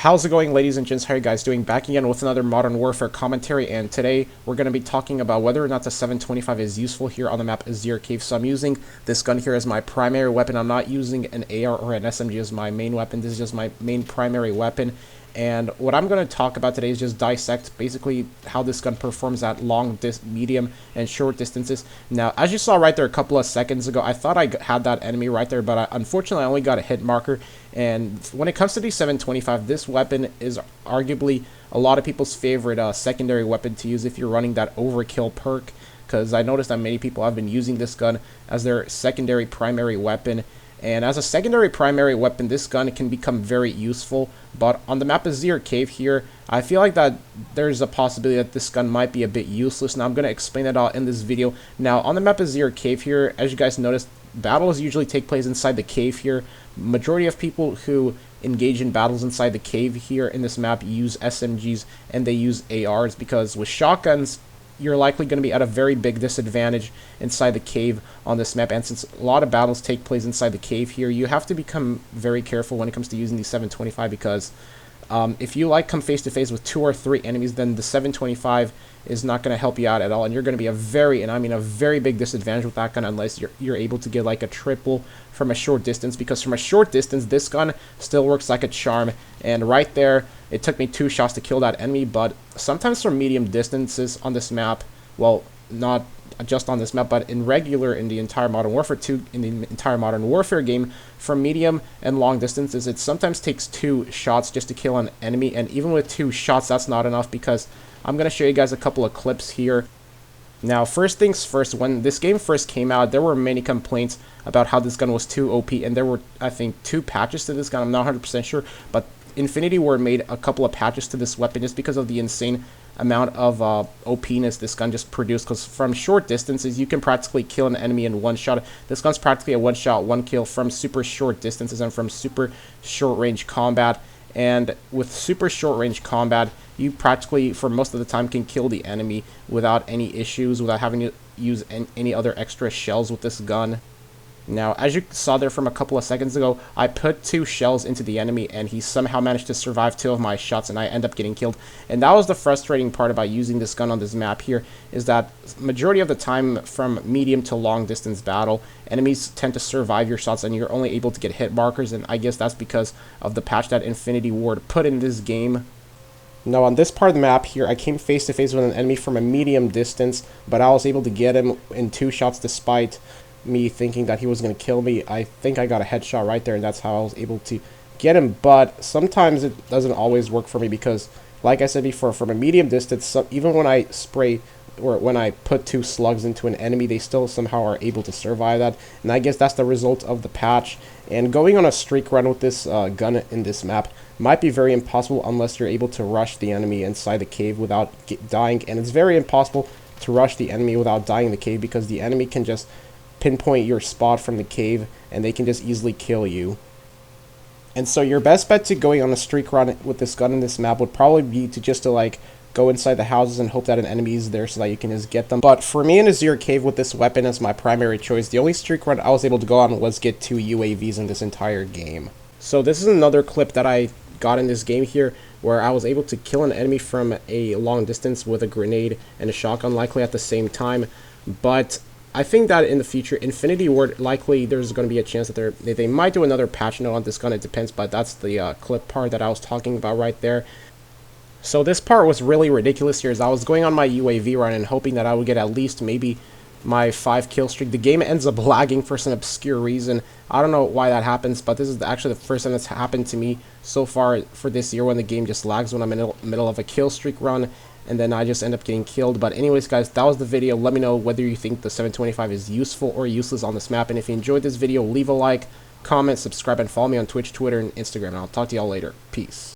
How's it going, ladies and gents? How are you guys doing? Back again with another Modern Warfare commentary, and today we're going to be talking about whether or not the 725 is useful here on the map Azhir Cave. So I'm using this gun here as my primary weapon. I'm not using an AR or an SMG as my main weapon. This is just my main primary weapon. And what I'm going to talk about today is just dissect basically how this gun performs at long, medium, and short distances. Now, as you saw right there a couple of seconds ago, I thought I had that enemy right there, but unfortunately I only got a hit marker. And when it comes to the 725, this weapon is arguably a lot of people's favorite secondary weapon to use if you're running that overkill perk, because I noticed that many people have been using this gun as their secondary primary weapon. And as a secondary primary weapon, this gun can become very useful. But on the map Azhir Cave here, I feel like that there's a possibility that this gun might be a bit useless. Now I'm going to explain that all in this video. Now on the map Azhir Cave here, as you guys noticed, battles usually take place inside the cave here. Majority of people who engage in battles inside the cave here in this map use SMGs and they use ARs, because with shotguns you're likely going to be at a very big disadvantage inside the cave on this map. And since a lot of battles take place inside the cave here, you have to become very careful when it comes to using the 725, because if you come face to face with 2 or 3 enemies, then the 725 is not going to help you out at all, and you're going to be a very big disadvantage with that gun unless you're able to get like a triple from a short distance, because from a short distance this gun still works like a charm. And right there, it took me 2 shots to kill that enemy. But sometimes from medium distances on this map, well, not just on this map, but in the entire Modern Warfare 2, in the entire Modern Warfare game, from medium and long distances, it sometimes takes 2 shots just to kill an enemy. And even with 2 shots, that's not enough, because I'm going to show you guys a couple of clips here. Now, first things first, when this game first came out, there were many complaints about how this gun was too OP, and there were, I think, 2 patches to this gun. I'm not 100% sure, but Infinity Ward made a couple of patches to this weapon just because of the insane amount of OPness this gun just produced, because from short distances you can practically kill an enemy in 1 shot. This gun's practically a 1-shot, 1-kill from super short distances and from super short range combat. And with super short range combat, you practically for most of the time can kill the enemy without any issues, without having to use any other extra shells with this gun. Now, as you saw there from a couple of seconds ago, I put 2 shells into the enemy, and he somehow managed to survive 2 of my shots, and I end up getting killed. And that was the frustrating part about using this gun on this map here, is that majority of the time from medium to long distance battle, enemies tend to survive your shots, and you're only able to get hit markers, and I guess that's because of the patch that Infinity Ward put in this game. Now, on this part of the map here, I came face to face with an enemy from a medium distance, but I was able to get him in 2 shots despite me thinking that he was going to kill me. I think I got a headshot right there, and that's how I was able to get him. But sometimes it doesn't always work for me, because like I said before, from a medium distance, even when I spray or when I put 2 slugs into an enemy, they still somehow are able to survive that. And I guess that's the result of the patch. And going on a streak run with this gun in this map might be very impossible unless you're able to rush the enemy inside the cave without dying. And it's very impossible to rush the enemy without dying in the cave, because the enemy can just pinpoint your spot from the cave and they can just easily kill you. And so your best bet to going on a streak run with this gun in this map would probably be to just go inside the houses and hope that an enemy is there so that you can just get them. But for me in Azhir Cave with this weapon as my primary choice, the only streak run I was able to go on was get 2 UAVs in this entire game. So this is another clip that I got in this game here, where I was able to kill an enemy from a long distance with a grenade and a shotgun, likely at the same time. But I think that in the future, Infinity Ward, likely there's going to be a chance that they might do another patch note on this gun. It depends, but that's the clip part that I was talking about right there. So this part was really ridiculous here, as I was going on my UAV run and hoping that I would get at least maybe my 5 kill streak. The game ends up lagging for some obscure reason. I don't know why that happens, but this is actually the first time that's happened to me so far for this year, when the game just lags when I'm in the middle of a kill streak run, and then I just end up getting killed. But anyways, guys, that was the video. Let me know whether you think the 725 is useful or useless on this map. And if you enjoyed this video, leave a like, comment, subscribe, and follow me on Twitch, Twitter, and Instagram. And I'll talk to y'all later. Peace.